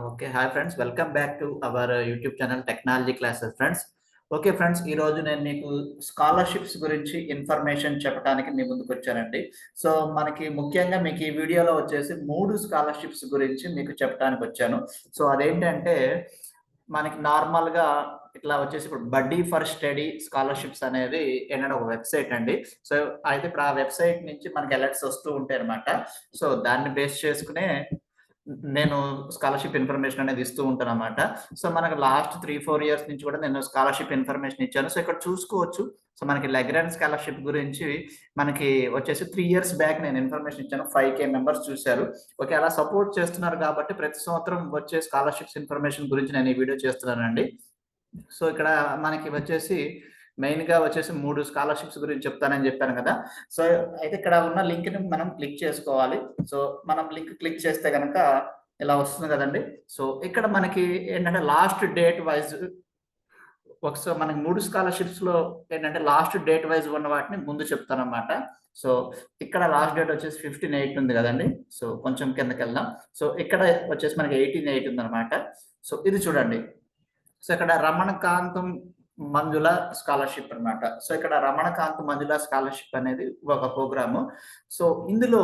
Okay. Hi friends. Welcome back to our YouTube channel technology classes friends. Okay friends, ఈరోజు నేను మీకు scholarships గురించి information చెప్పడానికి మీ ముందుకొచ్చానండి. So, మనకి ముఖ్యంగా మీకు ఈ వీడియోలో వచ్చేసి 3 స్కాలర్‌షిప్స్ గురించి మీకు చెప్పడానికొచ్చాను. సో, అదేంటంటే మనకి నార్మల్‌గా ఇట్లా వచ్చేసి ఇప్పుడు బడ్డీ ఫర్ స్టడీ స్కాలర్‌షిప్స్ అనేది ఏంటంటే ఒక వెబ్‌సైట్ అండి. సో, అయితే ఇప్పుడు ఆ వెబ్‌సైట్ నుంచి మనకి అలర్ట్స్ వస్తూ ఉంటాయన్నమాట. సో, దాన్ని బేస్ చేసుకునే నేను స్కాలర్‌షిప్ ఇన్ఫర్మేషన్ అనేది ఇస్తూ ఉంటాననమాట. సో, మనకు లాస్ట్ 3, 4 ఇయర్స్ నుంచి కూడా నేను స్కాలర్‌షిప్ ఇన్ఫర్మేషన్ ఇచ్చాను. సో, ఇక్కడ చూసుకోవచ్చు. సో, మనకి లెగ్రాండ్ స్కాలర్‌షిప్ గురించి మనకి వచ్చేసి 3 ఇయర్స్ బ్యాక్ నేను ఇన్ఫర్మేషన్ ఇచ్చాను. 5,000 మెంబర్స్ చూసారు. ఓకే. అలా సపోర్ట్ చేస్తున్నారు కాబట్టి ప్రతి సంవత్సరం వచ్చే స్కాలర్‌షిప్స్ ఇన్ఫర్మేషన్ గురించి నేను ఈ వీడియో చేస్తున్నానండి. సో, ఇక్కడ మనకి వచ్చేసి మెయిన్‌గా వచ్చేసి 3 స్కాలర్‌షిప్స్ గురించి చెప్తానని చెప్పాను కదా! సో, అయితే ఇక్కడ ఉన్న లింక్‌ని మనం క్లిక్ చేసుకోవాలి. సో, మనం లింక్ క్లిక్ చేస్తే గనక ఇలా వస్తుంది కదండీ! సో, ఇక్కడ మనకి ఏంటంటే లాస్ట్ డేట్ వైస్ ఒకసారి మనకి 3 స్కాలర్‌షిప్స్‌లో ఏంటంటే లాస్ట్ డేట్ వైస్ ఉన్న వాటిని ముందు చెప్తానన్నమాట. సో, ఇక్కడ లాస్ట్ డేట్ వచ్చేసి 15/8 ఉంది కదండీ! సో, కొంచెం కిందకెళ్దాం. సో, ఇక్కడ వచ్చేసి మనకి 18/8 ఉందన్నమాట. సో, ఇది చూడండి. సో, ఇక్కడ రమణకాంతం మంజుల స్కాలర్‌షిప్ అన్నమాట. సో, ఇక్కడ రమణకాంత్ మంజుల స్కాలర్‌షిప్ అనేది ఒక ప్రోగ్రాము. సో, ఇందులో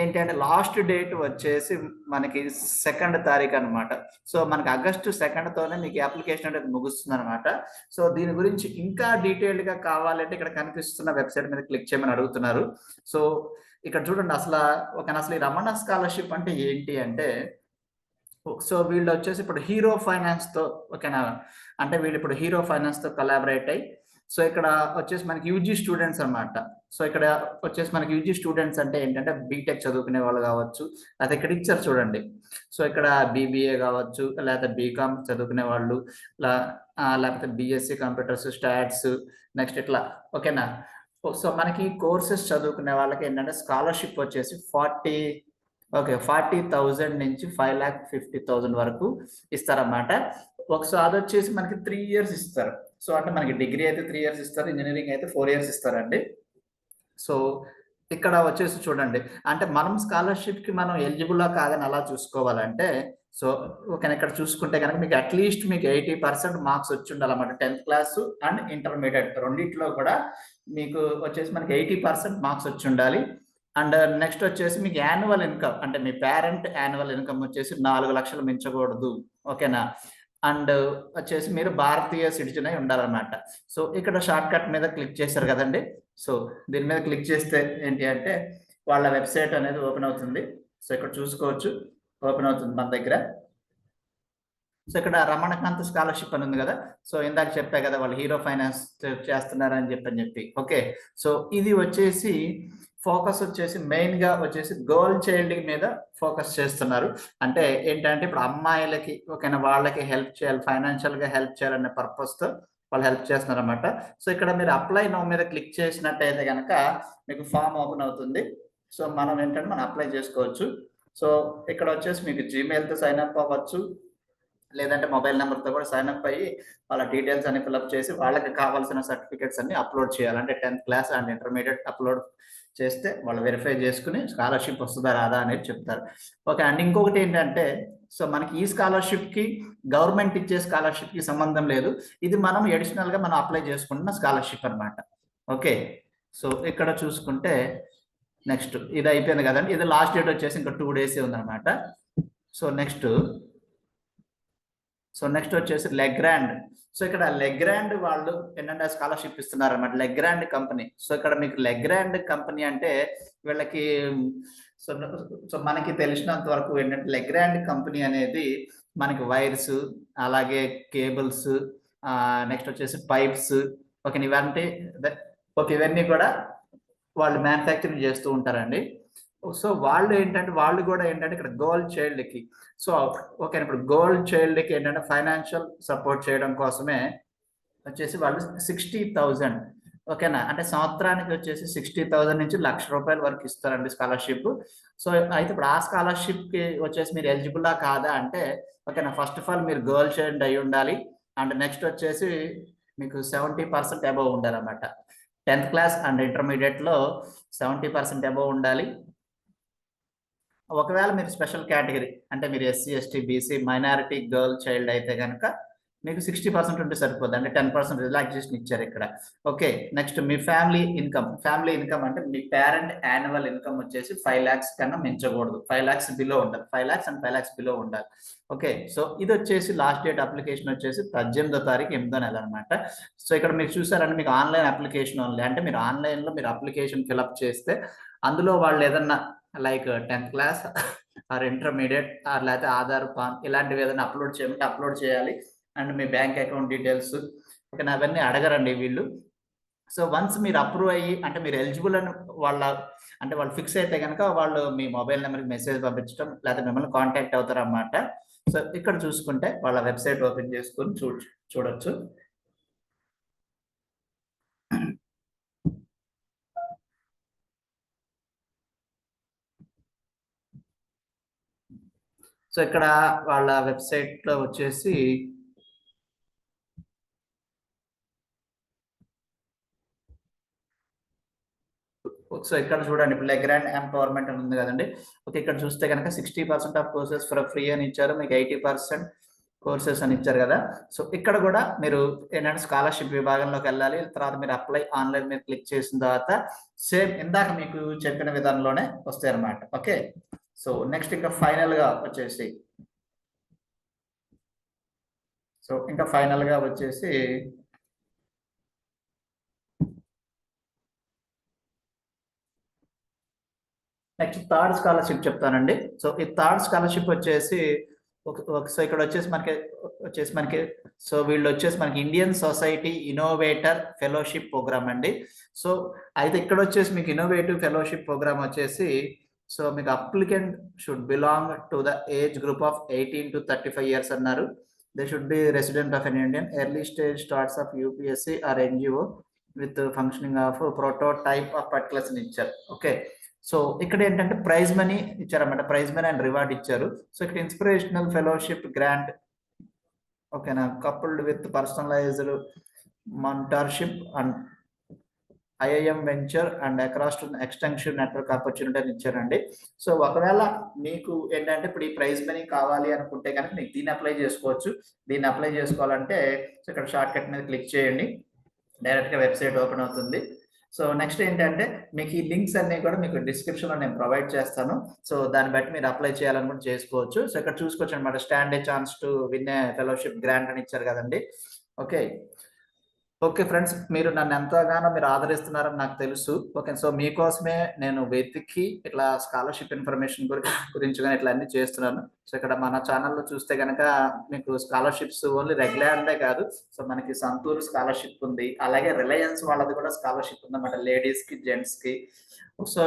ఏంటంటే లాస్ట్ డేట్ వచ్చేసి మనకి 2 తారీఖనమాట. సో, మనకి ఆగస్టు 2తోనే మీకు అప్లికేషన్ అనేది ముగుస్తుందనమాట. సో, దీని గురించి ఇంకా డీటెయిల్డ్‌గా కావాలంటే ఇక్కడ కనిపిస్తున్న వెబ్‌సైట్ మీద క్లిక్ చేయమని అడుగుతున్నారు. సో, ఇక్కడ చూడండి అసలు ఈ రమణ స్కాలర్‌షిప్ అంటే ఏంటి అంటే సో, వీళ్ళొచ్చేసి ఇప్పుడు హీరో ఫైనాన్స్‌తో ఓకేనా? అంటే వీళ్ళిప్పుడు హీరో ఫైనాన్స్‌తో కొలాబరేట్ అయ్యి, సో, ఇక్కడ వచ్చేసి మనకి యూజీ స్టూడెంట్స్ అన్నమాట. సో, ఇక్కడ వచ్చేసి మనకి యూజీ స్టూడెంట్స్ అంటే ఏంటంటే బీటెక్ చదువుకునే వాళ్ళు గావచ్చు, లేతే ఇక్కడ ఇచ్చారు చూడండి. సో, ఇక్కడ బీబీఏ గావచ్చు, లేతే బీకామ్ చదువుకునే వాళ్ళు, లా లేకపోతే బీఎస్సీ కంప్యూటర్స్, స్టాట్స్ నెక్స్ట్ ఇట్లా ఓకేనా? సో, మనకి కోర్సెస్ చదువుకునే వాళ్ళకేంటంటే స్కాలర్‌షిప్ వచ్చేసి 40,000 నుంచి 5,50,000 వరకు ఇస్తారన్నమాట. అదొచ్చేసి మనకి 3 ఇయర్స్ ఇస్తారు. సో, అంటే మనకి డిగ్రీ అయితే 3 ఇయర్స్ ఇస్తారు. ఇంజినీరింగ్ అయితే 4 ఇయర్స్ ఇస్తారండి. సో, ఇక్కడ వచ్చేసి చూడండి. అంటే మనం స్కాలర్‌షిప్‌కి మనం ఎలిజిబులా కాదని ఎలా చూసుకోవాలంటే, సో, ఓకేనా ఇక్కడ చూసుకుంటే గనక మీకు అట్‌లీస్ట్ మీకు 80% మార్క్స్ వచ్చుండాలన్నమాట. 10థ్ క్లాసు అండ్ ఇంటర్మీడియేట్ రెండిట్లో కూడా మీకు వచ్చేసి మనకి 80% మార్క్స్ వచ్చుండాలి. అండ్ నెక్స్ట్ వచ్చేసి మీకు యాన్యువల్ ఇన్‌కమ్ అంటే మీ పేరెంట్ యాన్యువల్ ఇన్‌కమ్ వచ్చేసి 4,00,000 మించకూడదు. ఓకేనా? అండ్ వచ్చేసి మీరు భారతీయ సిటిజన్ అయి ఉండాలన్నమాట. సో, ఇక్కడ షార్ట్‌కట్ మీద క్లిక్ చేశారు కదండీ! సో, దీని మీద క్లిక్ చేస్తే ఏంటి అంటే వాళ్ళ వెబ్‌సైట్ అనేది ఓపెన్ అవుతుంది. సో, ఇక్కడ చూసుకోవచ్చు. ఓపెన్ అవుతుంది మన దగ్గర. సో, ఇక్కడ రమణకాంత్ స్కాలర్‌షిప్ అని ఉంది గదా! సో, ఇందాక చెప్పా గదా! వాళ్ళు హీరో ఫైనాన్స్ చేస్తున్నారని చెప్పి. ఓకే. సో, ఇది వచ్చేసి ఫోకస్ వచ్చేసి మెయిన్‌గా వచ్చేసి గర్ల్ చైల్డ్ మీద ఫోకస్ చేస్తున్నారు. అంటే ఏంటంటే ఇప్పుడు అమ్మాయిలకి ఓకేనా వాళ్ళకి హెల్ప్ చేయాలి. ఫైనాన్షియల్‌గా హెల్ప్ చేయాలనే పర్పస్‌తో వాళ్ళు హెల్ప్ చేస్తున్నారన్నమాట. సో, ఇక్కడ మీరు అప్లై నౌ మీద క్లిక్ చేసినట్టయితే గనక మీకు ఫార్మ్ ఓపెన్ అవుతుంది. సో, మనం అప్లై చేసుకోవచ్చు. సో, ఇక్కడ వచ్చేసి మీకు జీమెయిల్‌తో సైన్ అప్ అవ్వచ్చు. లేదంటే మొబైల్ నంబర్‌తో కూడా సైన్ అప్ అయ్యి, వాళ్ళ డీటెయిల్స్ అన్ని ఫిలప్ చేసి, వాళ్ళకి కావాల్సిన సర్టిఫికేట్స్ అన్ని అప్‌లోడ్ చేయాలి. అంటే 10థ్ క్లాస్ అండ్ ఇంటర్మీడియేట్ అప్‌లోడ్ చేస్తే వాళ్ళు వెరిఫై చేసుకొని స్కాలర్‌షిప్ వస్తదా? రాదా? అనేది చెప్తారు. ఓకే. అండ్ ఇంకొకటేంటంటే, సో, మనకి ఈ స్కాలర్‌షిప్‌కి గవర్నమెంట్ ఇచ్చే స్కాలర్‌షిప్‌కి సంబంధం లేదు. ఇది మనం అడిషనల్‌గా మనం అప్లై చేసుకుంటున్న స్కాలర్‌షిప్ అన్నమాట. ఓకే. సో, ఇక్కడ చూసుకుంటే నెక్స్ట్ ఇది అయిపోయింది కదండీ! ఇది లాస్ట్ డేట్ వచ్చేసి ఇంకా 2 డేసే ఉందన్నమాట. సో, నెక్స్ట్ వచ్చేసి లెగ్రాండ్. సో, ఇక్కడ లెగ్రాండ్ వాళ్ళు ఏంటంటే స్కాలర్‌షిప్ ఇస్తున్నారన్నమాట. Legrand company. సో, ఇక్కడ మీకు లెగ్రాండ్ కంపెనీ అంటే వీళ్ళకి సో, మనకి తెలిసినంత వరకు ఏంటంటే లెగ్రాండ్ కంపెనీ అనేది మనకి వైర్స్, అలాగే కేబుల్స్ నెక్స్ట్ వచ్చేసి పైప్స్ ఓకే. అదే ఇవన్నీ కూడా వాళ్ళు మ్యానుఫ్యాక్చరింగ్ చేస్తూ ఉంటారండి. సో, వాళ్ళు గూడా ఏంటంటే ఇక్కడ గర్ల్ చైల్డ్‌కి సో, ఓకే. ఇప్పుడు గర్ల్ చైల్డ్‌కి ఏంటంటే ఫైనాన్షియల్ సపోర్ట్ చేయడం కోసమే వచ్చేసి వాళ్ళు 60,000 ఓకేనా? అంటే సంవత్సరానికి వచ్చేసి 60,000 నుంచి ₹1,00,000 వరకు ఇస్తారండి స్కాలర్‌షిప్. సో, అయితే ఇప్పుడు ఆ స్కాలర్‌షిప్‌కి వచ్చేసి మీరు ఎలిజిబులా? కాదా? అంటే ఓకేనా? ఫస్ట్ ఆఫ్ ఆల్ మీరు గర్ల్ చైల్డ్ అయ్యుండాలి. అండ్ నెక్స్ట్ వచ్చేసి మీకు 70% అబోవ్ ఉండాలన్నమాట. 10థ్ క్లాస్ అండ్ ఇంటర్మీడియేట్‌లో 70% అబోవ్ ఉండాలి. ఒకవేళ మీరు స్పెషల్ కేటగిరీ అంటే మీరు SC, ST, BC, minority girl child అయితే కనుక మీకు 60% ఉంటే సరిపోద్ది. అంటే 10% రిలాక్సేషన్ ఇచ్చారు ఇక్కడ. ఓకే. నెక్స్ట్ మీ ఫ్యామిలీ ఇన్కమ్. ఫ్యామిలీ ఇన్కమ్ అంటే మీ పేరెంట్ యాన్యువల్ ఇన్కమ్ వచ్చేసి 5 లాక్స్ కన్నా మించకూడదు. 5 లాక్స్ బిలో ఉండాలి. 5 లాక్స్ అండ్ 5 లాక్స్ బిలో ఉండాలి. ఓకే. సో ఇది వచ్చేసి లాస్ట్ డేట్ అప్లికేషన్ వచ్చేసి 18వ తారీఖు 8వ నెల అనమాట. సో ఇక్కడ మీరు చూసారంటే మీకు ఆన్లైన్ అప్లికేషన్ ఓన్లీ. అంటే మీరు ఆన్లైన్లో మీరు అప్లికేషన్ ఫిల్అప్ చేస్తే అందులో వాళ్ళు ఏదన్నా like 10th class are intermediate or లేకపోతే ఆధార్, పాన్ ఇలాంటివి ఏదైనా అప్లోడ్ చేయమంటే అప్లోడ్ చేయాలి. And me bank account details okay, అవన్నీ అడగరండి వీళ్ళు. సో వన్స్ మీరు అప్రూవ్ అయ్యి అంటే మీరు ఎలిజిబుల్ అని వాళ్ళు ఫిక్స్ అయితే కనుక వాళ్ళు మీ మొబైల్ నెంబర్కి మెసేజ్ పంపించడం లేకపోతే మిమ్మల్ని కాంటాక్ట్ అవుతారు అన్నమాట. సో ఇక్కడ చూసుకుంటే వాళ్ళ వెబ్సైట్ ఓపెన్ చేసుకొని చూడొచ్చు. సో ఇక్కడ వాళ్ళ వెబ్సైట్లో వచ్చేసి సో ఇక్కడ చూడండి ఇప్పుడు లెగ్రాండ్ ఎంపవర్మెంట్ అని ఉంది కదండి. ఓకే, ఇక్కడ చూస్తే కనుక 60% ఆఫ్ కోర్సెస్ ఫర్ ఫ్రీ అని ఇచ్చారు, మీకు 80% కోర్సెస్ అని ఇచ్చారు కదా. సో ఇక్కడ కూడా మీరు ఏంటంటే స్కాలర్షిప్ విభాగంలోకి వెళ్ళాలి. తర్వాత మీరు అప్లై ఆన్లైన్ మీద క్లిక్ చేసిన తర్వాత సేమ్ ఇందాక మీకు చెప్పిన విధానంలోనే వస్తాయి అన్నమాట. ఓకే, సో నెక్స్ట్ ఇంకా ఫైనల్ గా వచ్చేసి నెక్స్ట్ థర్డ్ స్కాలర్షిప్ చెప్తానండి. సో ఈ థర్డ్ స్కాలర్షిప్ వచ్చేసి సో ఇక్కడ వచ్చేసి మనకి సో వీళ్ళు వచ్చేసి మనకి Indian society innovator fellowship programme అండి. సో అయితే ఇక్కడ వచ్చేసి మీకు ఇన్నోవేటివ్ ఫెలోషిప్ ప్రోగ్రామ్ వచ్చేసి సో మీకు applicant should belong to the age group of 18 to 35 years అన్నారు. They should be resident of an Indian early stage starts of UPSC are NGO with functioning of prototype of particulars ఇచ్చారు. Okay, so ఇక్కడ ఏంటంటే prize money ఇచ్చారన్నమాట. Prize money and reward ఇచ్చారు. So ఇక్కడ inspirational fellowship grant ఓకేనా, coupled with personalised mentorship and IIM venture and across extension network opportunity అని ఇచ్చారండి. So ఒకవేళ మీకు ఏంటంటే ఇప్పుడు ఈ ప్రైజ్ మనీ కావాలి అనుకుంటే కనుక మీకు దీన్ని అప్లై చేసుకోవచ్చు. దీన్ని అప్లై చేసుకోవాలంటే సో ఇక్కడ షార్ట్ కట్ మీద క్లిక్ చేయండి, డైరెక్ట్గా వెబ్సైట్ ఓపెన్ అవుతుంది. సో నెక్స్ట్ ఏంటంటే మీకు ఈ లింక్స్ అన్ని కూడా మీకు డిస్క్రిప్షన్లో నేను ప్రొవైడ్ చేస్తాను. సో దాన్ని బట్టి మీరు అప్లై చేయాలనుకుంటే చేసుకోవచ్చు. సో ఇక్కడ చూసుకోవచ్చు అనమాట, stand A chance to win a fellowship grant అని ఇచ్చారు కదండి. ఓకే ఫ్రెండ్స్, మీరు నన్ను ఎంతగానో మీరు ఆదరిస్తున్నారని నాకు తెలుసు. ఓకే, సో మీకోసమే నేను వెతికి ఇట్లా స్కాలర్షిప్ ఇన్ఫర్మేషన్ గురించి కానీ ఇట్లా అన్ని చేస్తున్నాను. సో ఇక్కడ మన ఛానల్లో చూస్తే కనుక మీకు స్కాలర్షిప్స్ ఓన్లీ రెగ్యులర్దే కాదు, సో మనకి సంతూర్ స్కాలర్షిప్ ఉంది, అలాగే రిలయన్స్ వాళ్ళది కూడా స్కాలర్షిప్ ఉందన్నమాట, లేడీస్కి జెంట్స్కి. సో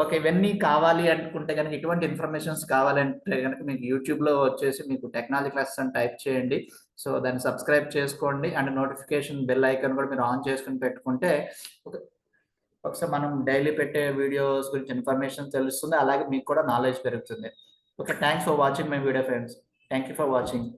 ఓకే, ఇవన్నీ కావాలి అనుకుంటే కనుక ఇటువంటి ఇన్ఫర్మేషన్స్ కావాలంటే కనుక మీకు యూట్యూబ్లో వచ్చేసి మీకు టెక్నాలజీ క్లాసెస్ అని టైప్ చేయండి. సో దాన్ని సబ్స్క్రైబ్ చేసుకోండి అండ్ నోటిఫికేషన్ బెల్ ఐకాన్ కూడా మీరు ఆన్ చేసుకుని పెట్టుకుంటే ఒకసారి మనం డైలీ పెట్టే వీడియోస్ గురించి ఇన్ఫర్మేషన్ తెలుస్తుంది, అలాగే మీకు కూడా నాలెడ్జ్ పెరుగుతుంది. Okay, thanks for watching my video friends. Thank you for watching.